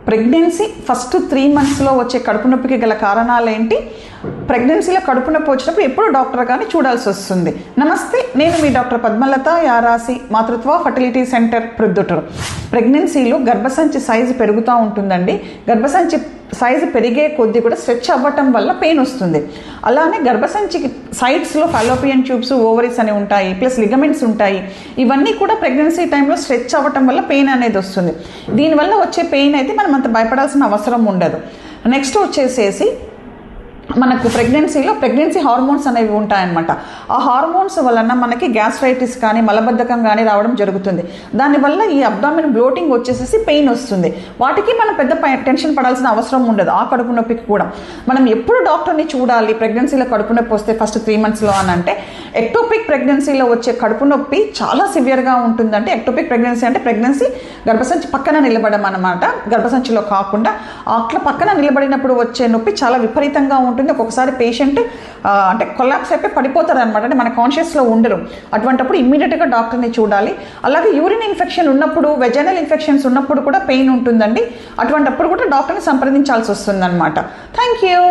Pregnancy first 3 monthsలో వచ్చే కడుపు నొప్పికి గల కారణాలు ఏంటి, ప్రెగ్నెన్సీలో కడుపు నొప్పి వచ్చినప్పుడు ఎప్పుడు డాక్టర్ గారిని చూడాల్సి వస్తుంది. నమస్తే, నేను మీ డాక్టర్ పద్మలత యారాసి, మాతృత్వ ఫర్టిలిటీ సెంటర్ ప్రొద్దుటూరు. ప్రెగ్నెన్సీలో గర్భసంచి సైజు పెరుగుతూ ఉంటుందండి. గర్భసంచి సైజు పెరిగే కొద్దీ కూడా స్ట్రెచ్ అవ్వటం వల్ల పెయిన్ వస్తుంది. అలానే గర్భసంచికి సైడ్స్లో ఫాలోపియన్ ట్యూబ్స్, ఓవరీస్ అని ఉంటాయి, ప్లస్ లిగమెంట్స్ ఉంటాయి. ఇవన్నీ కూడా ప్రెగ్నెన్సీ టైంలో స్ట్రెచ్ అవ్వటం వల్ల పెయిన్ అనేది వస్తుంది. దీనివల్ల వచ్చే పెయిన్ అయితే మనం అంత భయపడాల్సిన అవసరం ఉండదు. నెక్స్ట్ వచ్చేసేసి మనకు ప్రెగ్నెన్సీ హార్మోన్స్ అనేవి ఉంటాయన్నమాట. ఆ హార్మోన్స్ వలన మనకి గ్యాస్ట్రైటిస్ కానీ మలబద్ధకం కానీ రావడం జరుగుతుంది. దానివల్ల ఈ అబ్డామిన్ బ్లోటింగ్ వచ్చేసేసి పెయిన్ వస్తుంది. వాటికి మనం పెద్ద టెన్షన్ పడాల్సిన అవసరం ఉండదు. ఆ కడుపు నొప్పికి కూడా మనం ఎప్పుడు డాక్టర్ని చూడాలి ప్రెగ్నెన్సీలో కడుపు నొప్పి వస్తే ఫస్ట్ 3 monthsలో అని అంటే, ఎక్టోపిక్ ప్రెగ్నెన్సీలో వచ్చే కడుపు నొప్పి చాలా సివియర్గా ఉంటుందంటే, ఎక్టోపిక్ ప్రెగ్నెన్సీ అంటే ప్రెగ్నెన్సీ గర్భసంచి పక్కన నిలబడడం అనమాట, గర్భసంచిలో కాకుండా అట్లా పక్కన నిలబడినప్పుడు వచ్చే నొప్పి చాలా విపరీతంగా ఉంటుంది. ఒక్కొక్కసారి పేషెంట్ అంటే కొలాప్స్ అయిపోయి పడిపోతారు అనమాట, అంటే మన కాన్షియస్లో ఉండరు. అటువంటిప్పుడు ఇమ్మీడియట్గా డాక్టర్ని చూడాలి. అలాగే యూరిన్ ఇన్ఫెక్షన్ ఉన్నప్పుడు, వెజైనల్ ఇన్ఫెక్షన్స్ ఉన్నప్పుడు కూడా పెయిన్ ఉంటుందండి. అటువంటిప్పుడు కూడా డాక్టర్ని సంప్రదించాల్సి వస్తుంది అనమాట. Thank you.